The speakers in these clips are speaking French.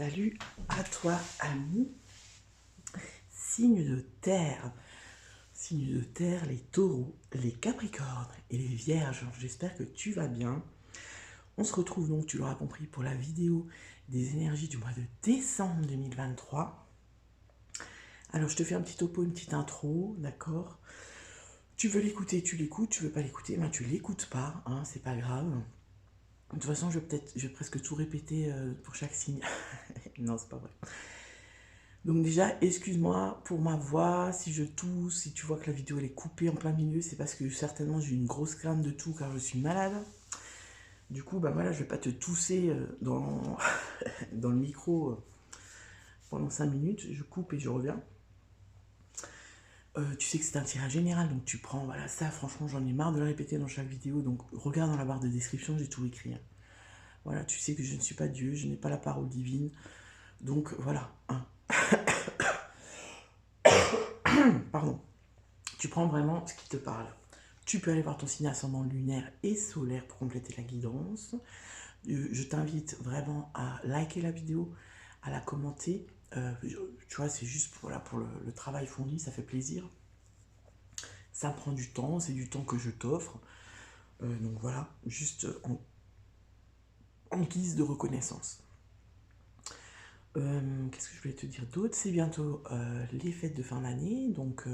Salut à toi, ami. Signe de terre. Signe de terre, les taureaux, les capricornes et les vierges. J'espère que tu vas bien. On se retrouve donc, tu l'auras compris, pour la vidéo des énergies du mois de décembre 2023. Alors, je te fais un petit topo, une petite intro, d'accord? Tu veux l'écouter, tu l'écoutes. Tu veux pas l'écouter, ben tu l'écoutes pas, hein, c'est pas grave. De toute façon, je vais presque tout répéter pour chaque signe. Non, c'est pas vrai. Donc déjà, excuse-moi pour ma voix, si je tousse, si tu vois que la vidéo elle est coupée en plein milieu, c'est parce que certainement j'ai une grosse crème de tout car je suis malade. Du coup, bah voilà, je vais pas te tousser dans, dans le micro pendant 5 minutes, je coupe et je reviens. Tu sais que c'est un tirage général, donc tu prends, voilà, ça franchement j'en ai marre de le répéter dans chaque vidéo, donc regarde dans la barre de description, j'ai tout écrit. Hein. Voilà, tu sais que je ne suis pas Dieu, je n'ai pas la parole divine, donc voilà, hein. Pardon. Tu prends vraiment ce qui te parle. Tu peux aller voir ton signe ascendant lunaire et solaire pour compléter la guidance. Je t'invite vraiment à liker la vidéo, à la commenter. Tu vois, c'est juste pour, voilà, pour le travail fourni, ça fait plaisir. Ça prend du temps, c'est du temps que je t'offre. Donc voilà, juste en guise de reconnaissance. Qu'est-ce que je voulais te dire d'autre? C'est bientôt les fêtes de fin d'année, donc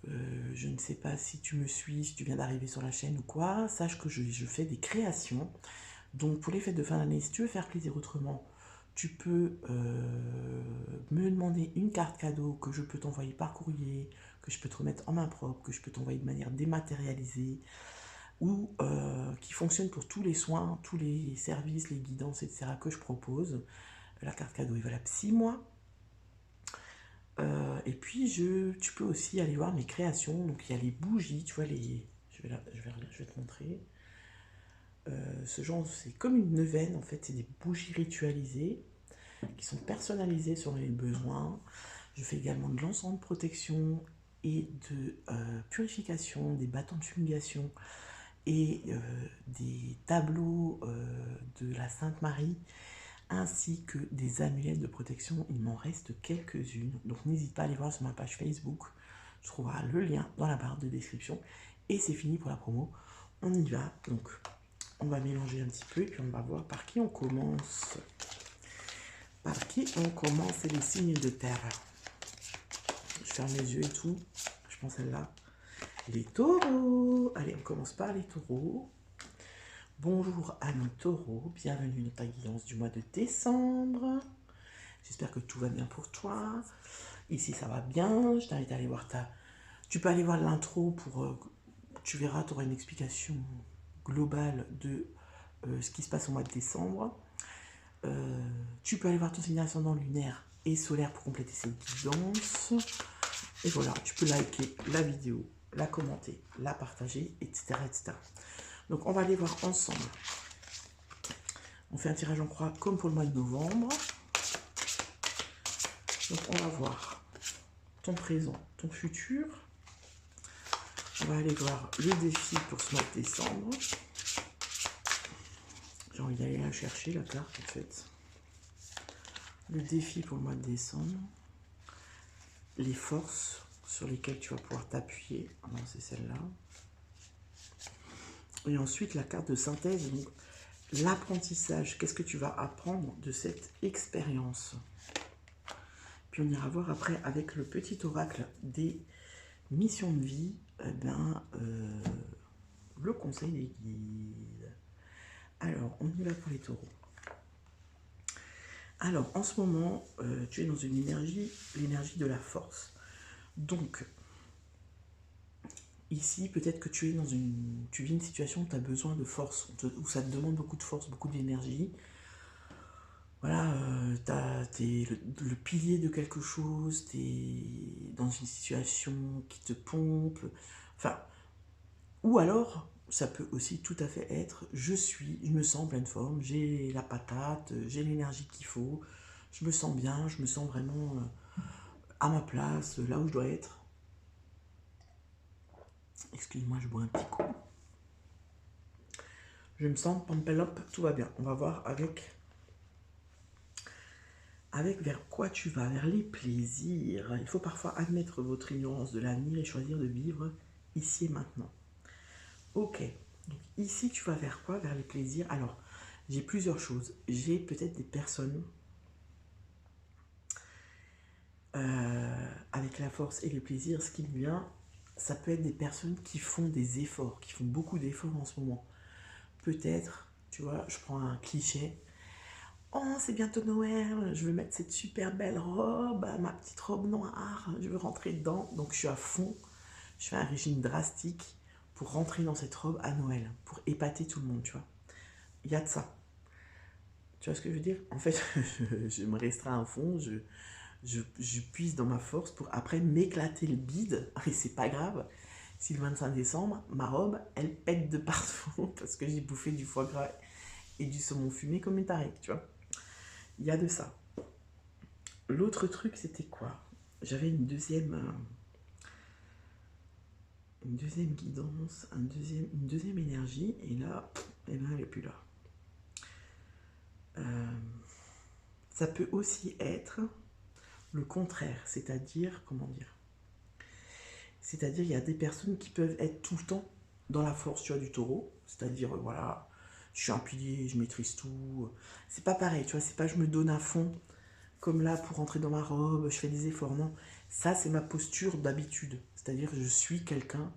je ne sais pas si tu me suis, si tu viens d'arriver sur la chaîne ou quoi, sache que je fais des créations. Donc pour les fêtes de fin d'année, si tu veux faire plaisir autrement, tu peux me demander une carte cadeau que je peux t'envoyer par courrier, que je peux te remettre en main propre, que je peux t'envoyer de manière dématérialisée, ou qui fonctionne pour tous les soins, tous les services, les guidances, etc. que je propose. La carte cadeau est valable 6 mois. Et puis, tu peux aussi aller voir mes créations. Donc, il y a les bougies, tu vois, je vais te montrer. Ce genre, c'est comme une neuvaine, en fait, c'est des bougies ritualisées qui sont personnalisées selon les besoins. Je fais également de l'encens de protection et de purification, des bâtons de fumigation et des tableaux de la Sainte Marie, ainsi que des amulettes de protection. Il m'en reste quelques-unes, donc n'hésite pas à aller voir sur ma page Facebook. Tu trouveras le lien dans la barre de description. Et c'est fini pour la promo. On y va. Donc, on va mélanger un petit peu et puis on va voir par qui on commence. Par qui on commence, c'est les signes de terre. Je ferme les yeux et tout. Je prends celle-là. Les taureaux. Allez, on commence par les taureaux. Bonjour à nos taureaux, bienvenue dans ta guidance du mois de décembre. J'espère que tout va bien pour toi. Ici ça va bien, je t'invite à aller voir Tu peux aller voir l'intro pour... tu verras, tu auras une explication globale de ce qui se passe au mois de décembre. Tu peux aller voir ton signe ascendant lunaire et solaire pour compléter cette guidance. Et voilà, tu peux liker la vidéo, la commenter, la partager, etc. etc. Donc on va aller voir ensemble. On fait un tirage en croix comme pour le mois de novembre. Donc on va voir ton présent, ton futur. On va aller voir le défi pour ce mois de décembre. J'ai envie d'aller la chercher, la carte en fait. Le défi pour le mois de décembre. Les forces sur lesquelles tu vas pouvoir t'appuyer. Non, c'est celle-là. Et ensuite la carte de synthèse. Donc l'apprentissage. Qu'est-ce que tu vas apprendre de cette expérience? Puis on ira voir après avec le petit oracle des missions de vie, le conseil des guides. Alors, on y va pour les taureaux. Alors, en ce moment, tu es dans une énergie, l'énergie de la force. Donc, ici, peut-être que tu vis une situation où tu as besoin de force, où ça te demande beaucoup de force, beaucoup d'énergie. Voilà, t'es le pilier de quelque chose, t'es dans une situation qui te pompe. Enfin, ou alors, ça peut aussi tout à fait être, je me sens en pleine forme, j'ai la patate, j'ai l'énergie qu'il faut, je me sens bien, je me sens vraiment à ma place, là où je dois être. Excuse-moi, je bois un petit coup. Je me sens pampelop, tout va bien. On va voir avec avec vers quoi tu vas, vers les plaisirs. Il faut parfois admettre votre ignorance de l'avenir et choisir de vivre ici et maintenant. Ok, donc ici tu vas vers quoi? Vers les plaisirs. Alors, j'ai plusieurs choses. J'ai peut-être des personnes avec la force et le plaisir. Ce qui me vient, ça peut être des personnes qui font des efforts, qui font beaucoup d'efforts en ce moment. Peut-être, tu vois, je prends un cliché. Oh, c'est bientôt Noël, je veux mettre cette super belle robe, ma petite robe noire, je veux rentrer dedans. Donc je suis à fond, je fais un régime drastique pour rentrer dans cette robe à Noël, pour épater tout le monde, tu vois. Il y a de ça. Tu vois ce que je veux dire? En fait, je me restreins à fond, je puise dans ma force pour après m'éclater le bide, et c'est pas grave. Si le 25 décembre, ma robe, elle pète de partout parce que j'ai bouffé du foie gras et du saumon fumé comme une tarée, tu vois. Il y a de ça. L'autre truc, c'était quoi? J'avais une deuxième guidance, une deuxième énergie, et là, eh ben, elle n'est plus là. Ça peut aussi être le contraire, c'est-à-dire, comment dire? C'est-à-dire, il y a des personnes qui peuvent être tout le temps dans la force, tu vois, du taureau, c'est-à-dire, voilà, je suis un pilier, je maîtrise tout. C'est pas pareil, tu vois, c'est pas je me donne à fond, comme là, pour rentrer dans ma robe, je fais des efforts, non. Ça, c'est ma posture d'habitude, c'est-à-dire, je suis quelqu'un,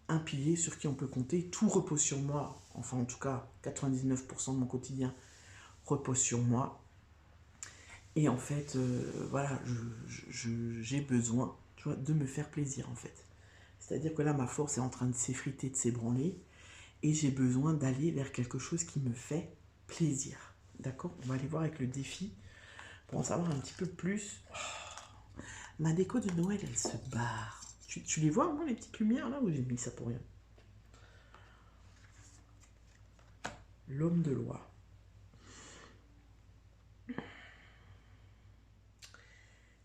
un pilier sur qui on peut compter, tout repose sur moi, enfin en tout cas 99% de mon quotidien repose sur moi, et en fait voilà, j'ai besoin, tu vois, de me faire plaisir en fait. C'est-à-dire que là ma force est en train de s'effriter, de s'ébranler, et j'ai besoin d'aller vers quelque chose qui me fait plaisir. D'accord? On va aller voir avec le défi pour en savoir un petit peu plus. Ma déco de Noël, elle se barre. Tu les vois, moi, les petites lumières là, ou j'ai mis ça pour rien? L'homme de loi.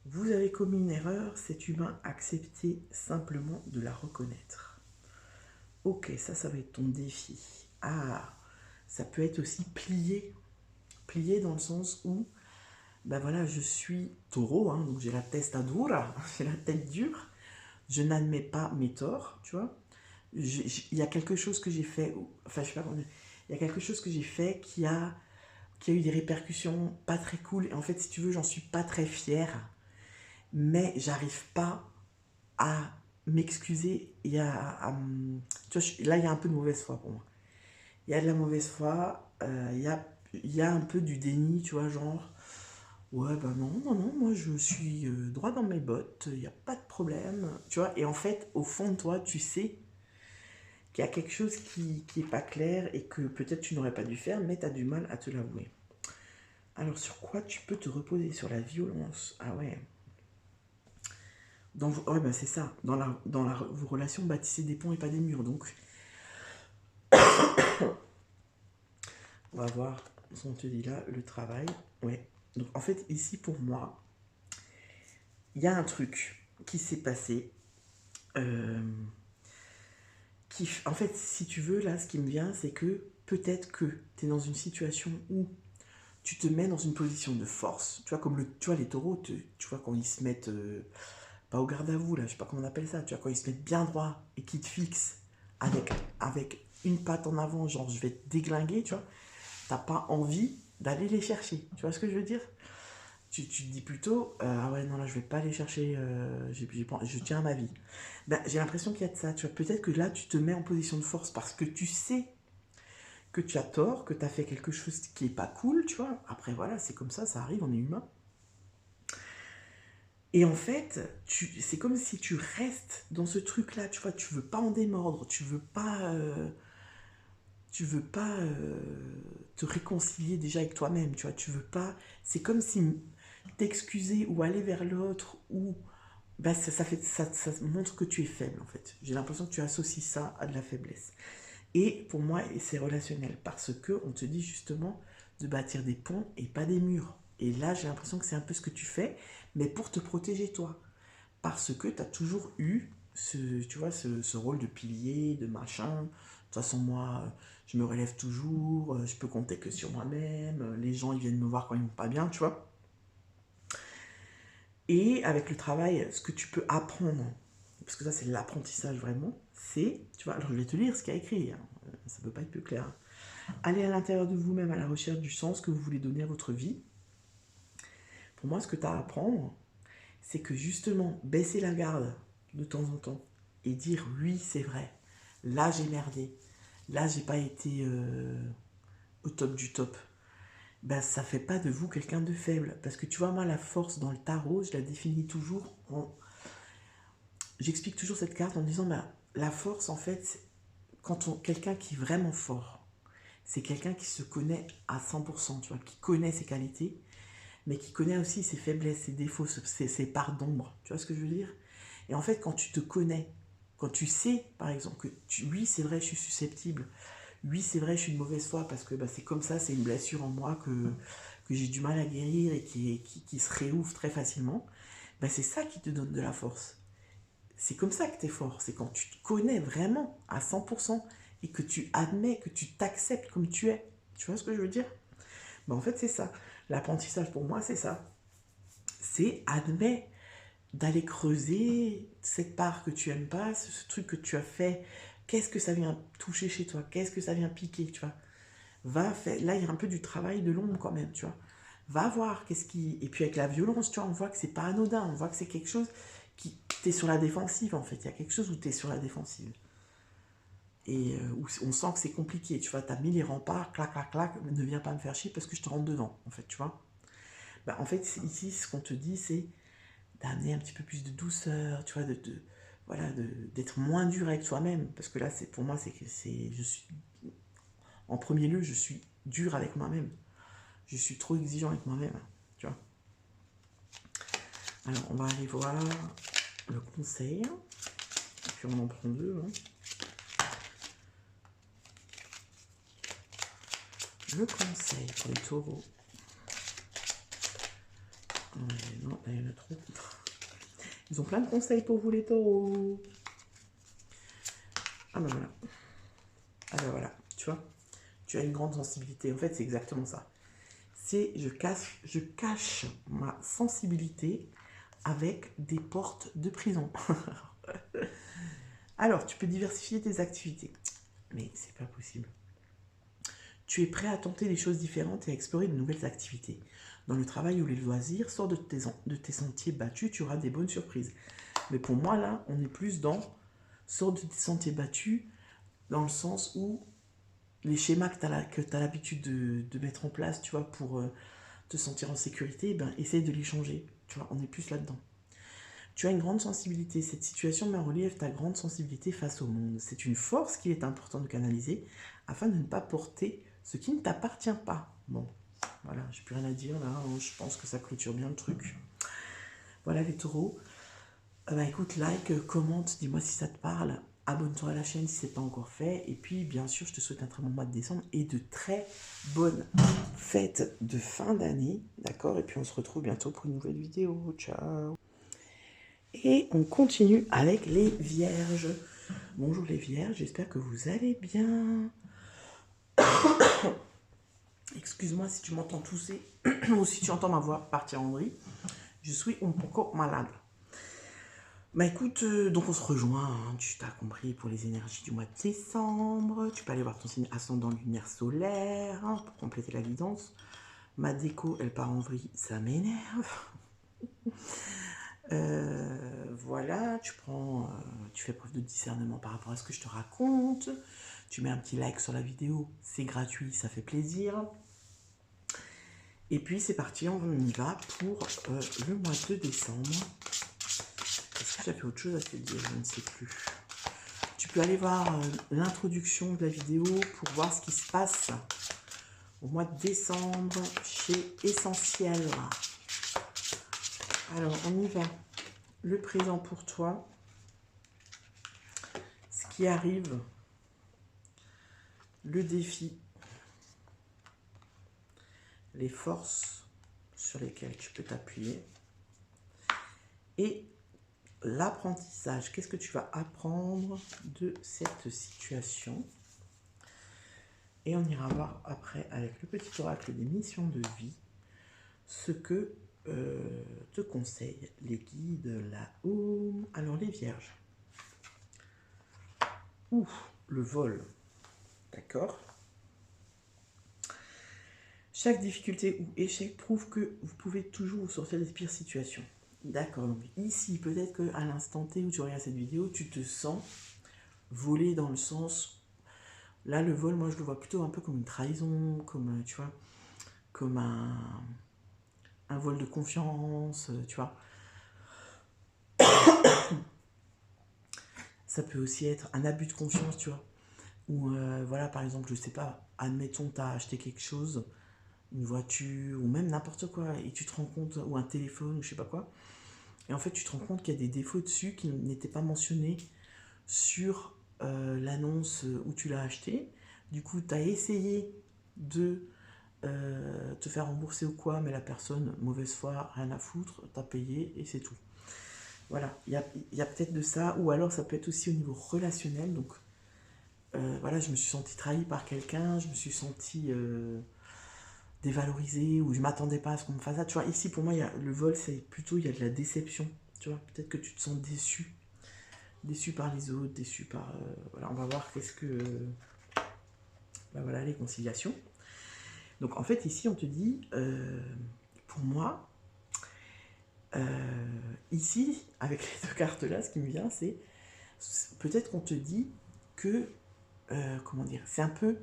Vous avez commis une erreur, c'est humain, acceptez simplement de la reconnaître. Ok, ça va être ton défi. Ah, ça peut être aussi plié. Plié dans le sens où, ben voilà, je suis taureau, hein, donc j'ai la testa dura, j'ai la tête dure. Je n'admets pas mes torts, tu vois. Il y a quelque chose que j'ai fait, enfin je sais pas comment dire, il y a quelque chose que j'ai fait qui a eu des répercussions pas très cool. Et en fait, si tu veux, j'en suis pas très fière. Mais j'arrive pas à m'excuser et tu vois, là, il y a un peu de mauvaise foi pour moi. Il y a de la mauvaise foi, il y a un peu du déni, tu vois, genre, ouais, bah non, non, non, moi je suis droit dans mes bottes, il n'y a pas de problème, tu vois. Et en fait, au fond de toi, tu sais qu'il y a quelque chose qui est pas clair et que peut-être tu n'aurais pas dû faire, mais tu as du mal à te l'avouer. Alors, sur quoi tu peux te reposer? Sur la violence? Ah ouais. Ouais, bah c'est ça. Vos relations, bâtissez des ponts et pas des murs. Donc, on va voir ce qu'on te dit là, le travail. Ouais. Donc, en fait, ici, pour moi, il y a un truc qui s'est passé. En fait, si tu veux, là, ce qui me vient, c'est que peut-être que tu es dans une situation où tu te mets dans une position de force. Tu vois, comme tu vois, les taureaux, tu vois, quand ils se mettent, pas au garde à vous, là, je sais pas comment on appelle ça, tu vois, quand ils se mettent bien droit et qu'ils te fixent avec une patte en avant, genre je vais te déglinguer, tu vois, t'as pas envie d'aller les chercher. Tu vois ce que je veux dire? Tu te dis plutôt, ah ouais, non, là, je vais pas aller chercher, je tiens à ma vie. Ben, j'ai l'impression qu'il y a de ça, tu vois. Peut-être que là, tu te mets en position de force parce que tu sais que tu as tort, que tu as fait quelque chose qui est pas cool, tu vois. Après, voilà, c'est comme ça arrive, on est humain. Et en fait, c'est comme si tu restes dans ce truc-là, tu vois. Tu veux pas en démordre, tu veux pas te réconcilier déjà avec toi-même, tu vois. Tu veux pas. C'est comme si t'excuser ou aller vers l'autre ou bah, ça montre que tu es faible en fait. J'ai l'impression que tu associes ça à de la faiblesse. Et pour moi, c'est relationnel parce que on te dit justement de bâtir des ponts et pas des murs. Et là, j'ai l'impression que c'est un peu ce que tu fais, mais pour te protéger toi. Parce que tu as toujours eu tu vois, ce rôle de pilier, de machin. De toute façon, moi, je me relève toujours, je peux compter que sur moi-même, les gens, ils viennent me voir quand ils vont pas bien, tu vois. Et avec le travail, ce que tu peux apprendre, parce que ça c'est l'apprentissage vraiment, c'est, tu vois, alors je vais te lire ce qu'il y a écrit, hein, ça ne peut pas être plus clair. Allez à l'intérieur de vous-même à la recherche du sens que vous voulez donner à votre vie. Pour moi, ce que tu as à apprendre, c'est que justement, baisser la garde de temps en temps et dire oui, c'est vrai, là j'ai merdé, là j'ai pas été au top du top, ben ça fait pas de vous quelqu'un de faible. Parce que tu vois, moi, la force dans le tarot, je la définis toujours en... J'explique toujours cette carte en disant, ben, la force, en fait, quelqu'un qui est vraiment fort, c'est quelqu'un qui se connaît à 100%, tu vois, qui connaît ses qualités, mais qui connaît aussi ses faiblesses, ses défauts, ses parts d'ombre. Tu vois ce que je veux dire? Et en fait, quand tu te connais, quand tu sais, par exemple, oui, c'est vrai, je suis susceptible, oui, c'est vrai, je suis une mauvaise foi, parce que bah, c'est comme ça, c'est une blessure en moi que j'ai du mal à guérir et qui se réouvre très facilement, bah, c'est ça qui te donne de la force. C'est comme ça que tu es fort, c'est quand tu te connais vraiment à 100% et que tu admets, que tu t'acceptes comme tu es. Tu vois ce que je veux dire? Bah, en fait, c'est ça. L'apprentissage pour moi, c'est ça. C'est admettre d'aller creuser cette part que tu aimes pas, ce truc que tu as fait. Qu'est-ce que ça vient toucher chez toi? Qu'est-ce que ça vient piquer, tu vois? Va faire. Là, il y a un peu du travail de l'ombre quand même, tu vois. Va voir qu'est-ce qui. Et puis avec la violence, tu vois, on voit que c'est pas anodin, on voit que c'est quelque chose qui. T'es sur la défensive en fait. Il y a quelque chose où t'es sur la défensive. Et où on sent que c'est compliqué, tu vois. T'as mis les remparts, clac, clac, clac, ne viens pas me faire chier parce que je te rentre dedans, en fait, tu vois. Bah, en fait, ici, ce qu'on te dit, c'est d'amener un petit peu plus de douceur, tu vois, voilà, d'être moins dur avec toi-même. Parce que là, pour moi, je suis, en premier lieu, je suis dur avec moi-même. Je suis trop exigeant avec moi-même, tu vois. Alors, on va aller voir le conseil. Et puis, on en prend deux. Hein. Le conseil pour les taureaux. Non, là, il y en a trop. Ils ont plein de conseils pour vous, les taureaux. Ah ben voilà. Ah ben voilà, tu vois. Tu as une grande sensibilité. En fait, c'est exactement ça. C'est je cache ma sensibilité avec des portes de prison. Alors, tu peux diversifier tes activités. Mais c'est pas possible. Tu es prêt à tenter des choses différentes et à explorer de nouvelles activités. Dans le travail ou les loisirs, sors de tes sentiers battus, tu auras des bonnes surprises. Mais pour moi, là, on est plus dans sors de tes sentiers battus, dans le sens où les schémas que tu as l'habitude de mettre en place, tu vois, pour te sentir en sécurité, ben, essaye de les changer. Tu vois, on est plus là-dedans. Tu as une grande sensibilité. Cette situation met en relief ta grande sensibilité face au monde. C'est une force qu'il est important de canaliser afin de ne pas porter ce qui ne t'appartient pas. Bon, voilà, j'ai plus rien à dire là. Je pense que ça clôture bien le truc. Voilà les taureaux. Bah écoute, like, commente, dis-moi si ça te parle. Abonne-toi à la chaîne si ce n'est pas encore fait. Et puis, bien sûr, je te souhaite un très bon mois de décembre et de très bonnes fêtes de fin d'année. D'accord? Et puis, on se retrouve bientôt pour une nouvelle vidéo. Ciao! Et on continue avec les vierges. Bonjour les vierges, j'espère que vous allez bien. Excuse-moi si tu m'entends tousser ou si tu entends ma voix partir en vrille. Je suis un peu malade. Bah écoute, donc on se rejoint, hein, tu t'as compris, pour les énergies du mois de décembre. Tu peux aller voir ton signe ascendant lunaire solaire hein, pour compléter la guidance. Ma déco, elle part en vrille, ça m'énerve. Voilà, tu fais preuve de discernement par rapport à ce que je te raconte. Tu mets un petit like sur la vidéo, c'est gratuit, ça fait plaisir. Et puis c'est parti, on y va pour le mois de décembre. Est-ce que j'avais autre chose à te dire? Je ne sais plus. Tu peux aller voir l'introduction de la vidéo pour voir ce qui se passe au mois de décembre chez Essentiel. Alors, on y va. Le présent pour toi. Ce qui arrive. Le défi. Les forces sur lesquelles tu peux t'appuyer. Et l'apprentissage. Qu'est-ce que tu vas apprendre de cette situation? Et on ira voir après avec le petit oracle des missions de vie ce que te conseille les guides là-haut. Alors, les vierges. Ouh, le vol. D'accord. Chaque difficulté ou échec prouve que vous pouvez toujours vous sortir des pires situations. D'accord, donc ici, peut-être qu'à l'instant T où tu regardes cette vidéo, tu te sens volé dans le sens... Là, le vol, moi, je le vois plutôt un peu comme une trahison, comme, tu vois, comme un vol de confiance, tu vois. Ça peut aussi être un abus de confiance, tu vois. Ou, voilà, par exemple, je sais pas, admettons, tu as acheté quelque chose, une voiture, ou même n'importe quoi, et tu te rends compte, ou un téléphone, ou je sais pas quoi, et en fait, tu te rends compte qu'il y a des défauts dessus qui n'étaient pas mentionnés sur l'annonce où tu l'as acheté. Du coup, tu as essayé de te faire rembourser ou quoi, mais la personne, mauvaise foi, rien à foutre, t'as payé et c'est tout. Voilà, il y a peut-être de ça, ou alors ça peut être aussi au niveau relationnel. Donc voilà, je me suis sentie trahie par quelqu'un, je me suis sentie dévalorisée, ou je m'attendais pas à ce qu'on me fasse ça. Tu vois, ici pour moi, le vol, c'est plutôt, il y a de la déception. Tu vois, peut-être que tu te sens déçu. Déçu par les autres, déçu par... voilà, on va voir qu'est-ce que... ben voilà, les conciliations. Donc en fait, ici, on te dit, pour moi, ici, avec les deux cartes là, ce qui me vient, c'est peut-être qu'on te dit que, comment dire, c'est un peu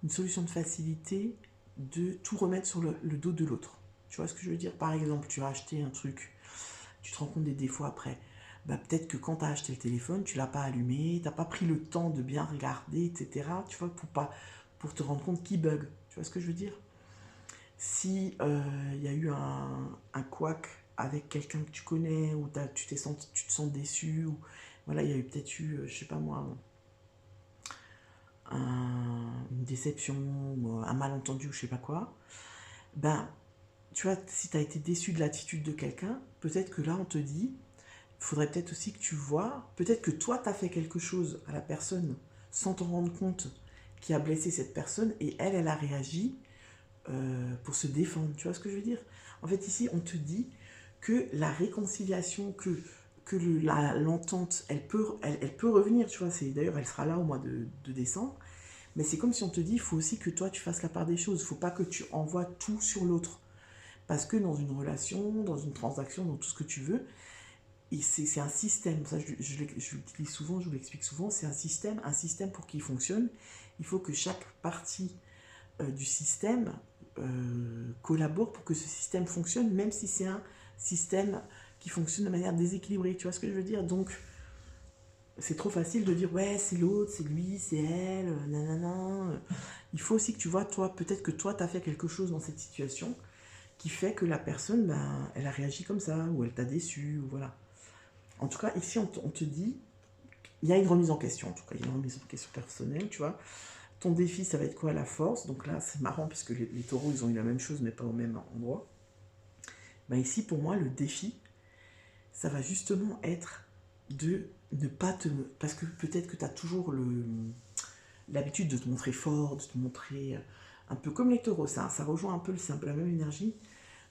une solution de facilité de tout remettre sur le dos de l'autre. Tu vois ce que je veux dire? Par exemple, tu as acheté un truc, tu te rends compte des défauts après. Bah, peut-être que quand tu as acheté le téléphone, tu l'as pas allumé, tu n'as pas pris le temps de bien regarder, etc. Tu vois, pour te rendre compte qu'il bug. Tu vois ce que je veux dire? Si y a eu un couac avec quelqu'un que tu connais, ou tu te sens déçu, ou voilà, il y a eu peut-être eu, je sais pas moi, une déception, ou un malentendu, ou je sais pas quoi, ben, tu vois, si tu as été déçu de l'attitude de quelqu'un, peut-être que là, on te dit, il faudrait peut-être aussi que tu vois, peut-être que toi, tu as fait quelque chose à la personne sans t'en rendre compte qui a blessé cette personne, et elle a réagi pour se défendre. Tu vois ce que je veux dire? En fait, ici, on te dit que la réconciliation, que l'entente, elle peut revenir, tu vois. D'ailleurs, elle sera là au mois de décembre. Mais c'est comme si on te dit, il faut aussi que toi, tu fasses la part des choses. Il ne faut pas que tu envoies tout sur l'autre. Parce que dans une relation, dans une transaction, dans tout ce que tu veux, c'est un système. Ça, je l'utilise souvent, je vous l'explique souvent. C'est un système pour qu'il fonctionne. Il faut que chaque partie du système collabore pour que ce système fonctionne, même si c'est un système qui fonctionne de manière déséquilibrée. Tu vois ce que je veux dire? Donc, c'est trop facile de dire ouais, c'est l'autre, c'est lui, c'est elle, nanana. Il faut aussi que tu vois, toi, peut-être que toi, tu as fait quelque chose dans cette situation qui fait que la personne, ben, elle a réagi comme ça, ou elle t'a déçu, ou voilà. En tout cas, ici, on te dit, il y a une remise en question, en tout cas, il y a une remise en question personnelle, tu vois. Ton défi, ça va être quoi? La force. Donc là, c'est marrant, puisque les taureaux, ils ont eu la même chose, mais pas au même endroit. Ben ici, pour moi, le défi, ça va justement être de ne pas te... Parce que peut-être que tu as toujours l'habitude de te montrer fort, de te montrer un peu comme les taureaux, ça rejoint un peu, c'est un peu la même énergie,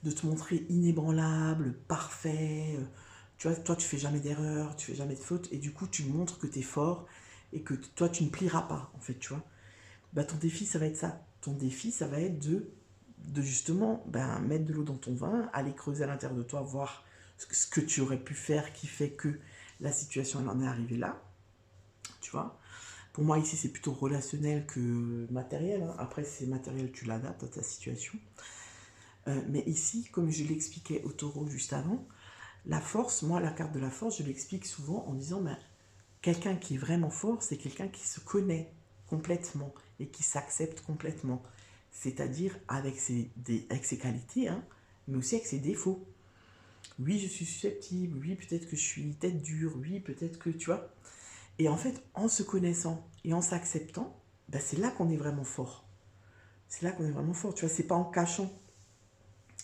de te montrer inébranlable, parfait. Tu vois, toi, tu fais jamais d'erreur, tu fais jamais de faute, et du coup, tu montres que tu es fort et que toi, tu ne plieras pas, en fait, tu vois. Bah, ton défi, ça va être ça. Ton défi, ça va être de justement mettre de l'eau dans ton vin, aller creuser à l'intérieur de toi, voir ce que tu aurais pu faire qui fait que la situation elle en est arrivée là. Tu vois. Pour moi, ici, c'est plutôt relationnel que matériel. Hein. Après, c'est matériel, tu l'adaptes à ta situation. Mais ici, comme je l'expliquais au taureau juste avant, la force, moi, la carte de la force, je l'explique souvent en disant quelqu'un qui est vraiment fort, c'est quelqu'un qui se connaît complètement et qui s'accepte complètement. C'est-à-dire avec ses qualités, hein, mais aussi avec ses défauts. Oui, je suis susceptible, oui, peut-être que je suis tête dure, oui, peut-être que, tu vois. Et en fait, en se connaissant et en s'acceptant, c'est là qu'on est vraiment fort. C'est là qu'on est vraiment fort, tu vois, c'est pas en cachant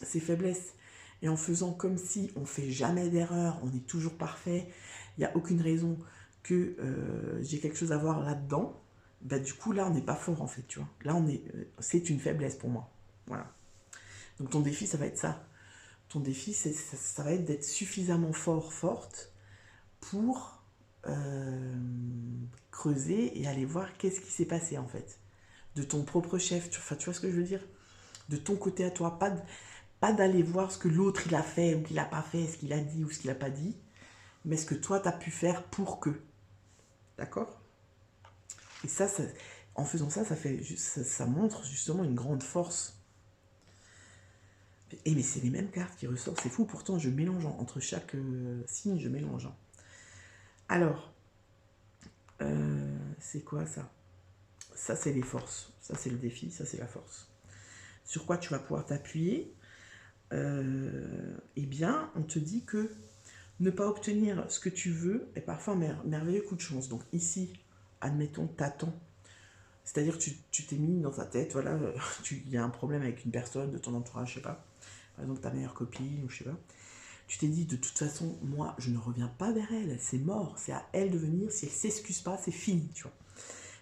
ses faiblesses et en faisant comme si on fait jamais d'erreur, on est toujours parfait, il n'y a aucune raison que j'ai quelque chose à voir là-dedans, du coup là on n'est pas fort en fait, tu vois. Là c'est une faiblesse pour moi. Voilà. Donc ton défi ça va être ça. ton défi, ça va être d'être suffisamment forte pour creuser et aller voir qu'est-ce qui s'est passé en fait. De ton propre chef, tu vois ce que je veux dire? De ton côté à toi, pas d'aller voir ce que l'autre il a fait ou qu'il n'a pas fait, ce qu'il a dit ou ce qu'il n'a pas dit, mais ce que toi tu as pu faire pour que. D'accord? Et ça, en faisant ça, ça montre justement une grande force. Et mais c'est les mêmes cartes qui ressortent, c'est fou, pourtant je mélange entre chaque signe, je mélange. Alors, c'est quoi ça? Ça c'est les forces, ça c'est le défi, ça c'est la force. Sur quoi tu vas pouvoir t'appuyer? Eh bien, on te dit que ne pas obtenir ce que tu veux est parfois un merveilleux coup de chance. Donc ici, admettons, t'attends. C'est-à-dire que tu t'es mis dans ta tête, voilà, il y a un problème avec une personne de ton entourage, je sais pas. Par exemple, ta meilleure copine, ou je sais pas. Tu t'es dit, de toute façon, moi, je ne reviens pas vers elle, c'est mort, c'est à elle de venir, si elle s'excuse pas, c'est fini, tu vois.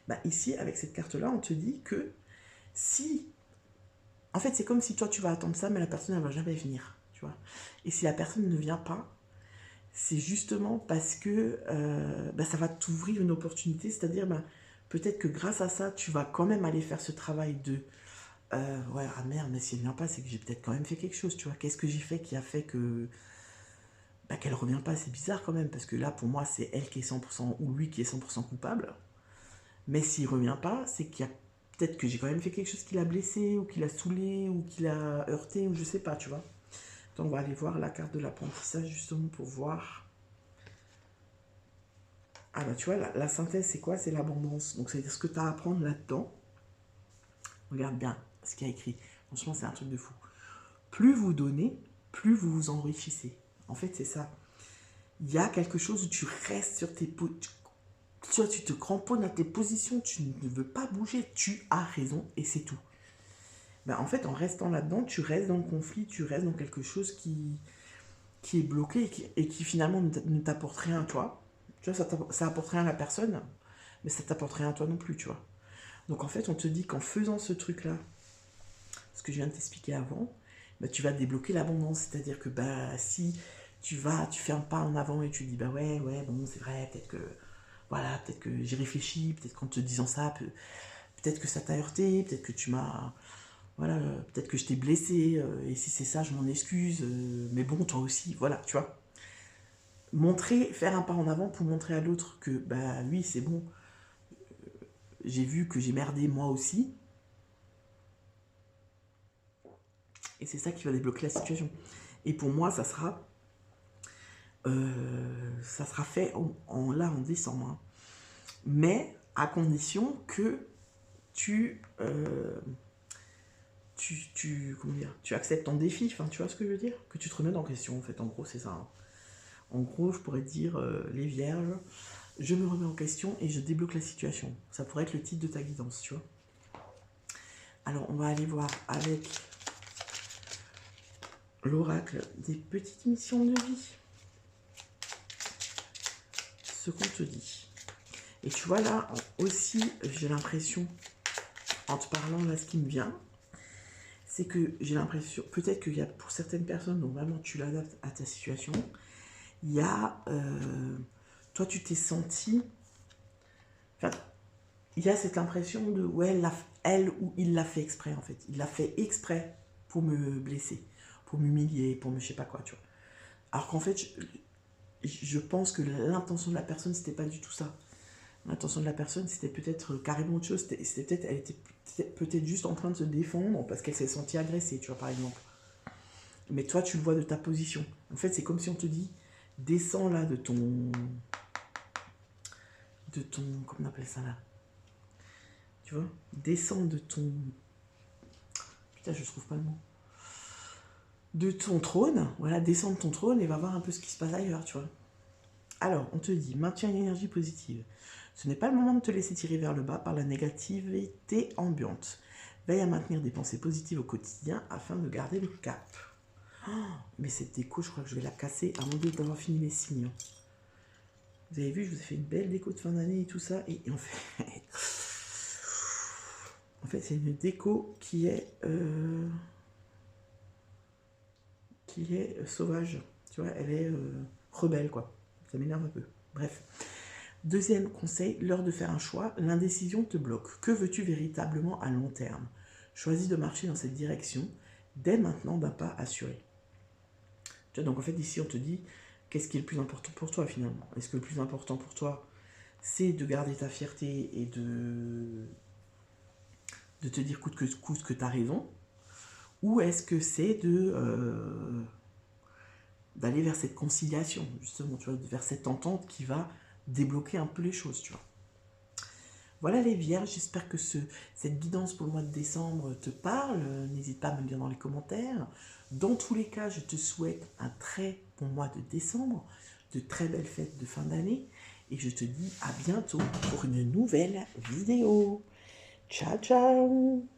Bah, ici, avec cette carte-là, on te dit que si... En fait, c'est comme si toi, tu vas attendre ça, mais la personne, elle va jamais venir, tu vois. Et si la personne ne vient pas, c'est justement parce que bah, ça va t'ouvrir une opportunité, c'est-à-dire bah, peut-être que grâce à ça, tu vas quand même aller faire ce travail de ouais, ah merde, mais si elle vient pas, c'est que j'ai peut-être quand même fait quelque chose, tu vois. Qu'est-ce que j'ai fait qui a fait que bah, qu'elle revient pas? C'est bizarre quand même, parce que là, pour moi, c'est elle qui est 100% ou lui qui est 100% coupable. Mais s'il revient pas, c'est qu'il y a peut-être que j'ai quand même fait quelque chose qui l'a blessé, ou qui l'a saoulé, ou qui l'a heurté, ou je sais pas, tu vois. Donc on va aller voir la carte de l'apprentissage justement pour voir. Ah bah tu vois, la synthèse c'est quoi? C'est l'abondance. Donc c'est ce que tu as à apprendre là-dedans. Regarde bien ce qu'il y a écrit. Franchement c'est un truc de fou. Plus vous donnez, plus vous vous enrichissez. En fait c'est ça. Il y a quelque chose où tu restes sur tes... tu te cramponnes à tes positions, tu ne veux pas bouger, tu as raison et c'est tout. Ben, en fait en restant là-dedans, tu restes dans le conflit, tu restes dans quelque chose qui est bloqué et qui finalement ne t'apporte rien à toi. Tu vois, ça apporte rien à la personne, mais ça t'apporte rien à toi non plus, tu vois. Donc en fait, on te dit qu'en faisant ce truc-là, ce que je viens de t'expliquer avant, bah, tu vas débloquer l'abondance. C'est-à-dire que bah, si tu fais un pas en avant et tu dis, bah ouais, bon, c'est vrai, peut-être que j'ai réfléchi, peut-être qu'en te disant ça, peut-être que ça t'a heurté, peut-être que tu m'as... Voilà, peut-être que je t'ai blessé, et si c'est ça, je m'en excuse, mais bon, toi aussi, voilà, tu vois. Faire un pas en avant pour montrer à l'autre que, bah oui, c'est bon, j'ai vu que j'ai merdé moi aussi, et c'est ça qui va débloquer la situation. Et pour moi, ça sera fait en décembre. Hein. Mais à condition que comment dire, tu acceptes ton défi, enfin, tu vois ce que je veux dire? Que tu te remettes en question, en fait, en gros, c'est ça. Hein. En gros, je pourrais dire, les vierges, je me remets en question et je débloque la situation. Ça pourrait être le titre de ta guidance, tu vois. Alors, on va aller voir avec l'oracle des petites missions de vie. Ce qu'on te dit. Et tu vois, là, aussi, j'ai l'impression, en te parlant, là, ce qui me vient, c'est que j'ai l'impression, peut-être qu'il y a pour certaines personnes, donc vraiment tu l'adaptes à ta situation, il y a, toi tu t'es senti, enfin, il y a cette impression de, ouais, elle ou il l'a fait exprès en fait, il l'a fait exprès pour me blesser, pour m'humilier, pour me je sais pas quoi, tu vois. Alors qu'en fait, je pense que l'intention de la personne, c'était pas du tout ça. L'intention de la personne, c'était peut-être carrément autre chose. Elle était peut-être juste en train de se défendre parce qu'elle s'est sentie agressée, tu vois, par exemple. Mais toi, tu le vois de ta position. En fait, c'est comme si on te dit, descends là de ton... Comment on appelle ça là? Tu vois? Descends de ton... Putain, je trouve pas le mot. De ton trône, voilà, descends de ton trône et va voir un peu ce qui se passe ailleurs, tu vois. Alors, on te dit, maintiens une énergie positive. Ce n'est pas le moment de te laisser tirer vers le bas par la négativité ambiante. Veille à maintenir des pensées positives au quotidien afin de garder le cap. Oh, mais cette déco, je crois que je vais la casser avant d'avoir fini mes signes. Vous avez vu, je vous ai fait une belle déco de fin d'année et tout ça. Et en fait, c'est une déco qui est qui est sauvage. Tu vois, elle est rebelle, quoi. Ça m'énerve un peu. Bref. Deuxième conseil, l'heure de faire un choix, l'indécision te bloque. Que veux-tu véritablement à long terme? Choisis de marcher dans cette direction dès maintenant d'un pas assuré. Tu vois, donc en fait, ici, on te dit, qu'est-ce qui est le plus important pour toi, finalement? Est-ce que le plus important pour toi, c'est de garder ta fierté et de te dire coûte que coûte que tu as raison? Ou est-ce que c'est d'aller vers cette conciliation, justement, tu vois, vers cette entente qui va débloquer un peu les choses, tu vois. Voilà les vierges, j'espère que cette guidance pour le mois de décembre te parle. N'hésite pas à me le dire dans les commentaires. Dans tous les cas, je te souhaite un très bon mois de décembre, de très belles fêtes de fin d'année, et je te dis à bientôt pour une nouvelle vidéo. Ciao, ciao!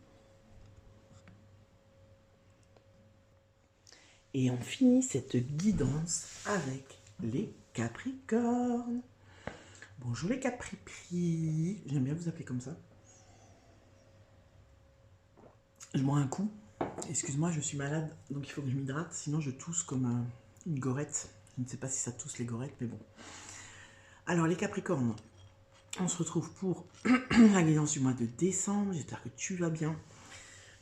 Et on finit cette guidance avec les Capricornes. Bonjour les Capripris, j'aime bien vous appeler comme ça. Je bois un coup. Excuse-moi, je suis malade, donc il faut que je m'hydrate, sinon je tousse comme une gorette. Je ne sais pas si ça tousse les gorettes, mais bon. Alors les Capricornes, on se retrouve pour la guidance du mois de décembre. J'espère que tu vas bien.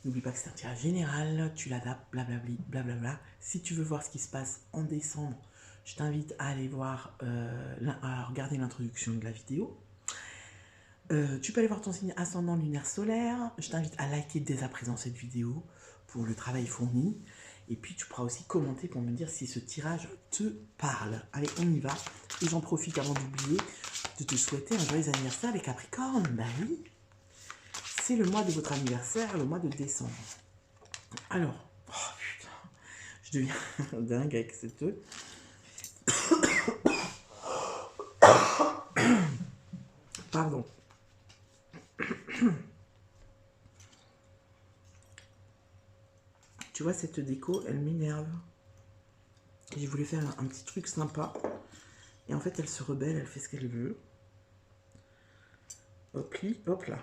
N'oublie pas que c'est un tirage général, tu l'adaptes, blablabli, blablabla. Si tu veux voir ce qui se passe en décembre, je t'invite à aller voir, à regarder l'introduction de la vidéo. Tu peux aller voir ton signe ascendant lunaire solaire. Je t'invite à liker dès à présent cette vidéo pour le travail fourni. Et puis tu pourras aussi commenter pour me dire si ce tirage te parle. Allez, on y va. Et j'en profite avant d'oublier de te souhaiter un joyeux anniversaire les Capricornes. Ben oui, c'est le mois de votre anniversaire, le mois de décembre. Alors, oh putain, je deviens dingue avec cette œuf. Pardon. Tu vois, cette déco, elle m'énerve. J'ai voulu faire un petit truc sympa. Et en fait, elle se rebelle, elle fait ce qu'elle veut. Hop, hop là.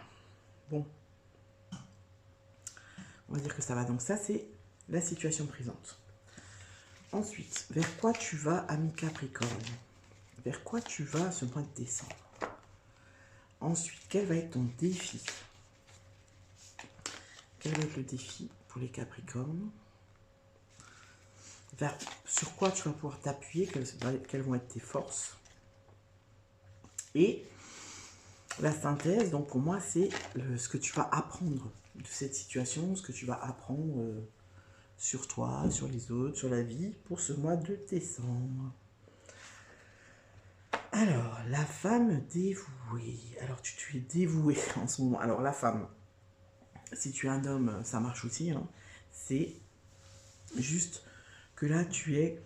Bon. On va dire que ça va. Donc ça, c'est la situation présente. Ensuite, vers quoi tu vas, ami Capricorne? Vers quoi tu vas ce mois de décembre? Ensuite, quel va être ton défi? Quel va être le défi pour les Capricornes? Sur quoi tu vas pouvoir t'appuyer? Quelles vont être tes forces? Et la synthèse, donc pour moi, c'est ce que tu vas apprendre de cette situation, ce que tu vas apprendre sur toi, sur les autres, sur la vie, pour ce mois de décembre. Alors, la femme dévouée. Alors, tu es dévouée en ce moment. Alors, la femme, si tu es un homme, ça marche aussi. Hein. C'est juste que là, tu es...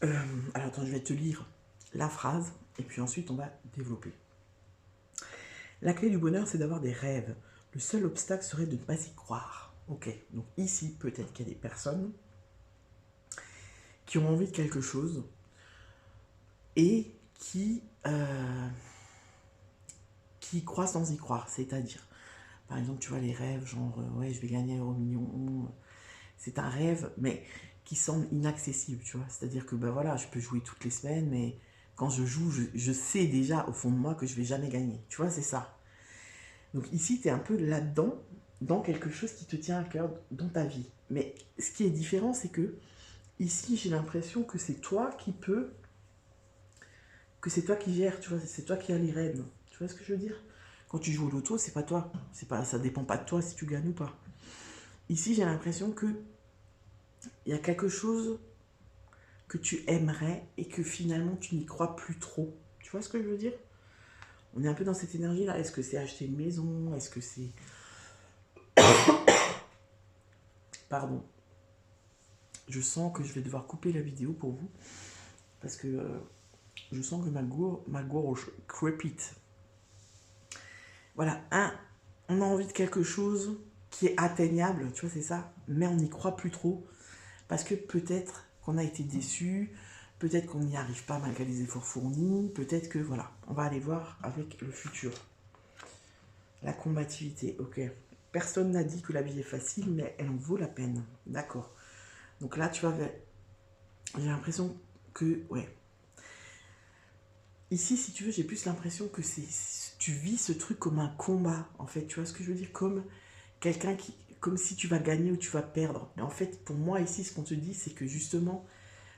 alors, attends, je vais te lire la phrase, et puis ensuite, on va développer. La clé du bonheur, c'est d'avoir des rêves. Le seul obstacle serait de ne pas y croire. Ok, donc ici, peut-être qu'il y a des personnes qui ont envie de quelque chose et qui croient sans y croire. C'est-à-dire, par exemple, tu vois les rêves, genre, ouais, je vais gagner 1 million. C'est un rêve, mais qui semble inaccessible, tu vois. C'est-à-dire que, ben voilà, je peux jouer toutes les semaines, mais quand je joue, je sais déjà au fond de moi que je vais jamais gagner. Tu vois, c'est ça. Donc ici, tu es un peu là-dedans, dans quelque chose qui te tient à cœur dans ta vie. Mais ce qui est différent, c'est que ici, j'ai l'impression que c'est toi qui peux... que c'est toi qui gères, tu vois, c'est toi qui as les rênes. Tu vois ce que je veux dire? Quand tu joues au loto, c'est pas toi. Ça dépend pas de toi si tu gagnes ou pas. Ici, j'ai l'impression que il y a quelque chose que tu aimerais et que finalement, tu n'y crois plus trop. Tu vois ce que je veux dire? On est un peu dans cette énergie-là. Est-ce que c'est acheter une maison? Est-ce que c'est... Pardon. Je sens que je vais devoir couper la vidéo pour vous. Parce que je sens que ma gorge crépite. Voilà. On a envie de quelque chose qui est atteignable. Tu vois, c'est ça. Mais on n'y croit plus trop. Parce que peut-être qu'on a été déçu. Peut-être qu'on n'y arrive pas malgré les efforts fournis. Peut-être que, voilà. On va aller voir avec le futur. La combativité, ok. Personne n'a dit que la vie est facile, mais elle en vaut la peine. D'accord. Donc là, tu vois, j'ai l'impression que, ouais. Ici, si tu veux, j'ai plus l'impression que tu vis ce truc comme un combat, en fait. Tu vois ce que je veux dire? Comme quelqu'un qui, comme si tu vas gagner ou tu vas perdre. Mais en fait, pour moi, ici, ce qu'on te dit, c'est que justement,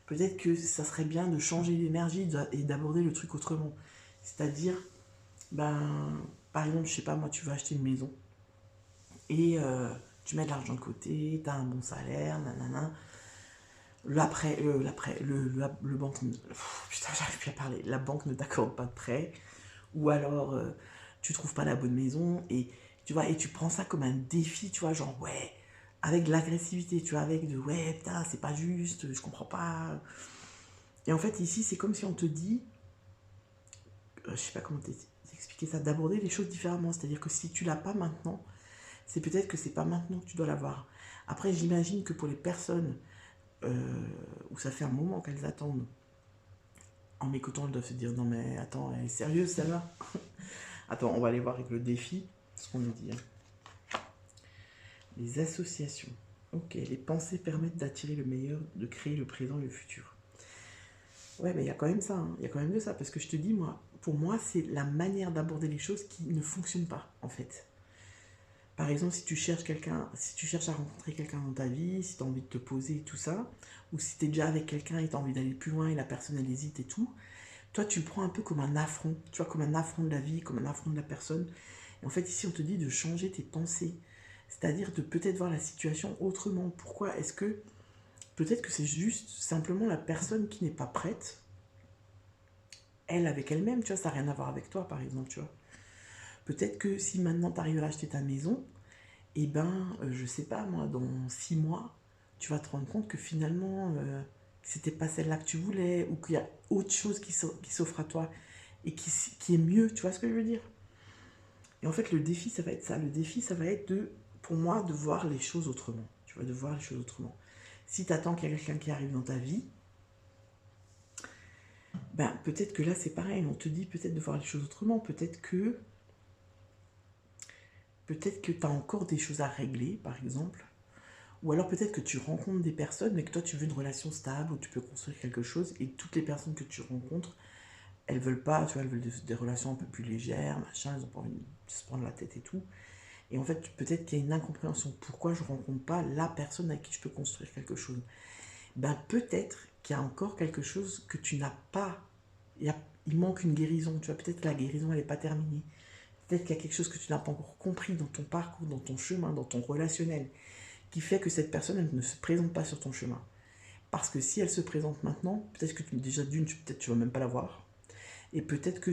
peut-être que ça serait bien de changer d'énergie et d'aborder le truc autrement. C'est-à-dire, ben, par exemple, je sais pas, moi, tu vas acheter une maison et tu mets de l'argent de côté, tu as un bon salaire, nanana. Le banque, putain, j'arrive plus à parler. La banque ne t'accorde pas de prêt, ou alors tu trouves pas la bonne maison et tu vois, et tu prends ça comme un défi, tu vois, genre ouais, avec de l'agressivité, tu vois, avec de ouais, putain, c'est pas juste, je comprends pas. Et en fait, ici, c'est comme si on te dit, je sais pas comment t'expliquer ça, d'aborder les choses différemment. C'est-à-dire que si tu l'as pas maintenant, c'est peut-être que c'est pas maintenant que tu dois l'avoir. Après, j'imagine que pour les personnes où ça fait un moment qu'elles attendent, en m'écoutant, elles doivent se dire non mais attends, elle est sérieuse celle-là. Attends, on va aller voir avec le défi ce qu'on nous dit. Hein. Les associations. Ok, les pensées permettent d'attirer le meilleur, de créer le présent et le futur. Ouais, mais il y a quand même ça, hein. Il y a quand même de ça, parce que je te dis, moi, pour moi, c'est la manière d'aborder les choses qui ne fonctionne pas, en fait. Par exemple, si tu cherches quelqu'un, si tu cherches à rencontrer quelqu'un dans ta vie, si tu as envie de te poser et tout ça, ou si tu es déjà avec quelqu'un et tu as envie d'aller plus loin et la personne elle hésite et tout, toi tu le prends un peu comme un affront, tu vois, comme un affront de la vie, comme un affront de la personne. Et en fait, ici, on te dit de changer tes pensées, c'est-à-dire de peut-être voir la situation autrement. Pourquoi est-ce que peut-être que c'est juste simplement la personne qui n'est pas prête, elle avec elle-même, tu vois, ça n'a rien à voir avec toi, par exemple, tu vois. Peut-être que si maintenant tu arrives à acheter ta maison, et ben, je sais pas, moi, dans 6 mois, tu vas te rendre compte que finalement, c'était pas celle-là que tu voulais, ou qu'il y a autre chose qui s'offre à toi, et qui est mieux, tu vois ce que je veux dire? Et en fait, le défi, ça va être ça. Le défi, ça va être pour moi, de voir les choses autrement. Tu vois, de voir les choses autrement. Si tu attends qu'il y a quelqu'un qui arrive dans ta vie, ben peut-être que là, c'est pareil. On te dit peut-être de voir les choses autrement. Peut-être que tu as encore des choses à régler, par exemple. Ou alors peut-être que tu rencontres des personnes, mais que toi, tu veux une relation stable, où tu peux construire quelque chose, et toutes les personnes que tu rencontres, elles veulent pas, tu vois, elles veulent des relations un peu plus légères, machin, elles ont pas envie de se prendre la tête et tout. Et en fait, peut-être qu'il y a une incompréhension. Pourquoi je ne rencontre pas la personne avec qui je peux construire quelque chose? Ben peut-être qu'il y a encore quelque chose que tu n'as pas. Il manque une guérison. Tu vois, peut-être que la guérison, elle n'est pas terminée. Peut-être qu'il y a quelque chose que tu n'as pas encore compris dans ton parcours, dans ton chemin, dans ton relationnel, qui fait que cette personne, elle ne se présente pas sur ton chemin. Parce que si elle se présente maintenant, peut-être que déjà d'une, peut-être tu vas même pas la voir. Et peut-être que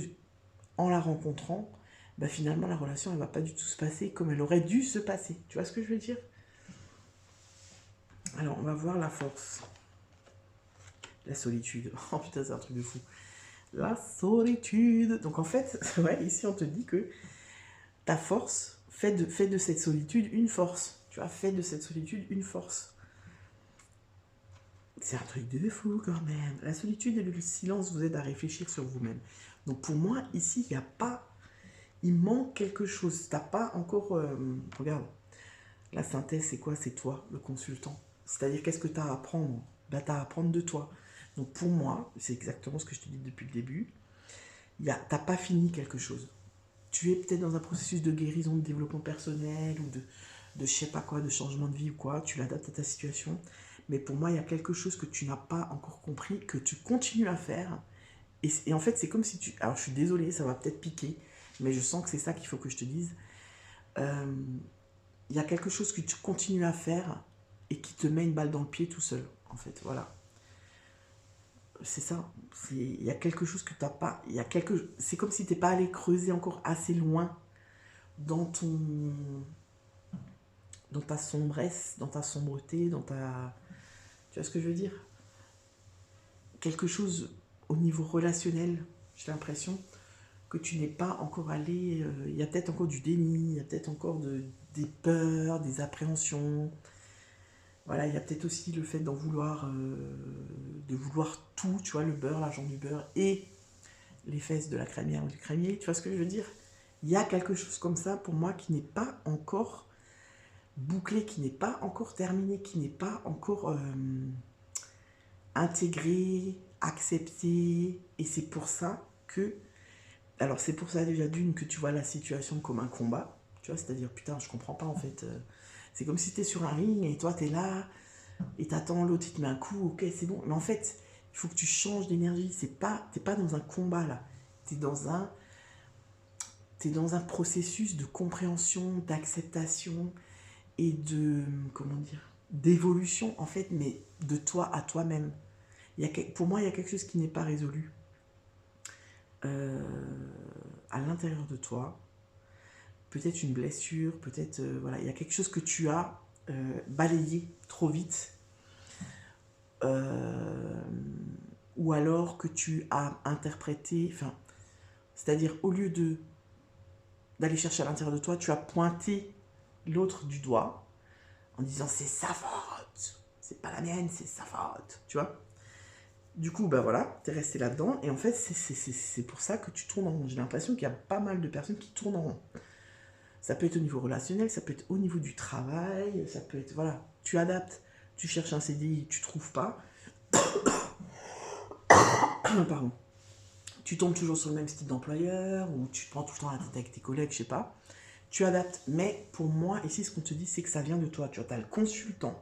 en la rencontrant, bah finalement la relation elle va pas du tout se passer comme elle aurait dû se passer. Tu vois ce que je veux dire? Alors on va voir la force. La solitude. Oh putain, c'est un truc de fou. La solitude. Donc en fait, ouais, ici on te dit que ta force, fait de cette solitude une force. Tu vois, fais de cette solitude une force. C'est un truc de fou quand même. La solitude et le silence vous aident à réfléchir sur vous-même. Donc pour moi, ici, il n'y a pas... Il manque quelque chose. T'as pas encore... regarde, la synthèse, c'est quoi? C'est toi, le consultant. C'est-à-dire, qu'est-ce que tu as à apprendre? Ben, tu as à apprendre de toi. Donc pour moi, c'est exactement ce que je te dis depuis le début. Tu n'as pas fini quelque chose. Tu es peut-être dans un processus de guérison, de développement personnel ou de je sais pas quoi, de changement de vie ou quoi. Tu l'adaptes à ta situation. Mais pour moi, il y a quelque chose que tu n'as pas encore compris, que tu continues à faire. Et en fait, c'est comme si tu... Alors, je suis désolée, ça va peut-être piquer, mais je sens que c'est ça qu'il faut que je te dise. Euh, il y a quelque chose que tu continues à faire et qui te met une balle dans le pied tout seul, en fait, voilà. C'est ça. Il y a quelque chose que tu n'as pas... C'est comme si tu n'es pas allé creuser encore assez loin dans dans ta sombresse, dans ta sombreté, dans ta... Tu vois ce que je veux dire? Quelque chose au niveau relationnel, j'ai l'impression, que tu n'es pas encore allé... Il y a peut-être encore du déni, il y a peut-être encore des peurs, des appréhensions. Voilà, il y a peut-être aussi le fait de vouloir tout, tu vois, le beurre, l'argent du beurre et les fesses de la crémière ou du crémier, tu vois ce que je veux dire? Il y a quelque chose comme ça pour moi qui n'est pas encore bouclé, qui n'est pas encore terminé, qui n'est pas encore intégré, accepté. Et c'est pour ça que... Alors c'est pour ça déjà d'une que tu vois la situation comme un combat. Tu vois, c'est-à-dire, putain, je comprends pas en fait. C'est comme si t'es sur un ring et toi t'es là et t'attends l'autre, il te met un coup, ok, c'est bon. Mais en fait, il faut que tu changes d'énergie. T'es pas dans un combat là. T'es dans un processus de compréhension, d'acceptation et comment dire, d'évolution en fait, mais de toi à toi-même. Pour moi, il y a quelque chose qui n'est pas résolu à l'intérieur de toi. Peut-être une blessure, peut-être, voilà, il y a quelque chose que tu as balayé trop vite. Ou alors que tu as interprété, enfin, c'est-à-dire au lieu d'aller chercher à l'intérieur de toi, tu as pointé l'autre du doigt en disant c'est sa faute, c'est pas la mienne, c'est sa faute, tu vois. Du coup, bah voilà, t'es resté là-dedans et en fait, c'est pour ça que tu tournes en rond. J'ai l'impression qu'il y a pas mal de personnes qui tournent en rond. Ça peut être au niveau relationnel, ça peut être au niveau du travail, ça peut être, voilà, tu adaptes, tu cherches un CDI, tu trouves pas. Pardon. Tu tombes toujours sur le même style d'employeur, ou tu te prends tout le temps la tête avec tes collègues, je sais pas. Tu adaptes. Mais pour moi, ici, ce qu'on te dit, c'est que ça vient de toi. Tu vois, tu as le consultant,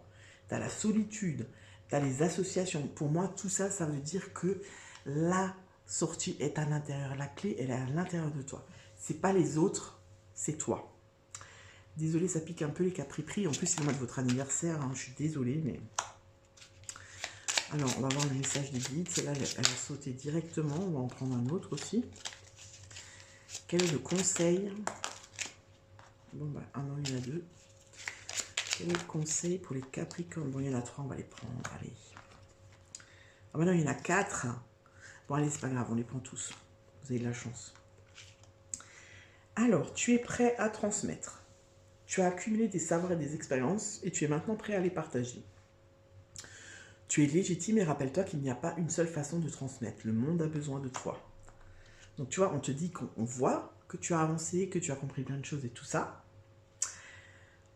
tu as la solitude, tu as les associations. Pour moi, tout ça, ça veut dire que la sortie est à l'intérieur. La clé, elle est à l'intérieur de toi. C'est pas les autres, c'est toi. Désolé, ça pique un peu les capri-pris. En plus, c'est le mois de votre anniversaire. Hein. Je suis désolée, mais... Alors, on va voir le message des guides. Celle-là, elle va sauter directement. On va en prendre un autre aussi. Quel est le conseil? Bon, bah, non, il y en a deux. Quel est le conseil pour les Capricornes? Bon, il y en a trois, on va les prendre. Allez. Ah, bah non, il y en a quatre. Bon, allez, c'est pas grave, on les prend tous. Vous avez de la chance. Alors, tu es prêt à transmettre. Tu as accumulé des savoirs et des expériences et tu es maintenant prêt à les partager. Tu es légitime et rappelle-toi qu'il n'y a pas une seule façon de transmettre. Le monde a besoin de toi. Donc, tu vois, on te dit qu'on voit que tu as avancé, que tu as compris plein de choses et tout ça.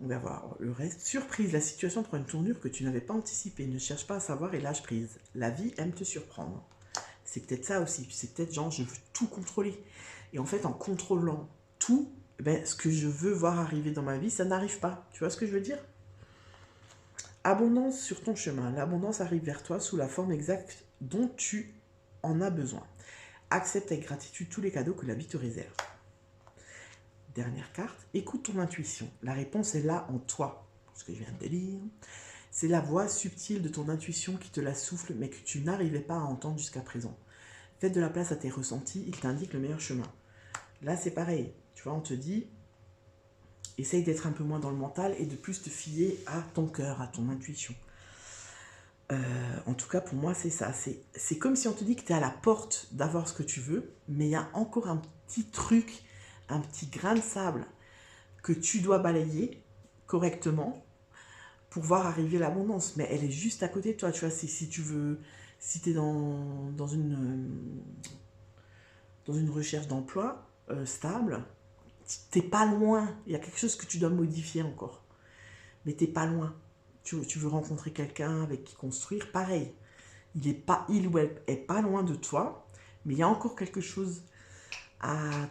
On va voir le reste. Surprise, la situation prend une tournure que tu n'avais pas anticipée. Ne cherche pas à savoir et lâche prise. La vie aime te surprendre. C'est peut-être ça aussi. C'est peut-être genre, je veux tout contrôler. Et en fait, en contrôlant tout, ben, ce que je veux voir arriver dans ma vie, ça n'arrive pas. Tu vois ce que je veux dire? Abondance sur ton chemin. L'abondance arrive vers toi sous la forme exacte dont tu en as besoin. Accepte avec gratitude tous les cadeaux que la vie te réserve. Dernière carte, écoute ton intuition. La réponse est là en toi. Ce que je viens de lire. C'est la voix subtile de ton intuition qui te la souffle, mais que tu n'arrivais pas à entendre jusqu'à présent. Fais de la place à tes ressentis, il t'indique le meilleur chemin. Là, c'est pareil. Tu vois, on te dit, essaye d'être un peu moins dans le mental et de plus te fier à ton cœur, à ton intuition. En tout cas, pour moi, c'est ça. C'est comme si on te dit que tu es à la porte d'avoir ce que tu veux, mais il y a encore un petit truc, un petit grain de sable que tu dois balayer correctement pour voir arriver l'abondance. Mais elle est juste à côté de toi. Tu vois, si tu veux, si tu es dans une recherche d'emploi stable, t'es pas loin. Il y a quelque chose que tu dois modifier encore. Mais t'es pas loin. Tu veux rencontrer quelqu'un avec qui construire, pareil. Il ou elle est pas loin de toi, mais il y a encore quelque chose à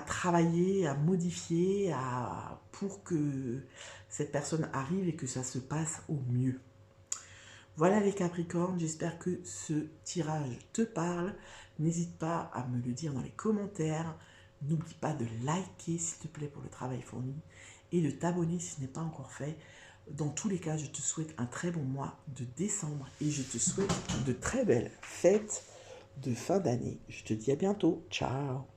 travailler, à modifier, pour que cette personne arrive et que ça se passe au mieux. Voilà les Capricornes, j'espère que ce tirage te parle. N'hésite pas à me le dire dans les commentaires. N'oublie pas de liker s'il te plaît pour le travail fourni et de t'abonner si ce n'est pas encore fait. Dans tous les cas, je te souhaite un très bon mois de décembre et je te souhaite de très belles fêtes de fin d'année. Je te dis à bientôt. Ciao.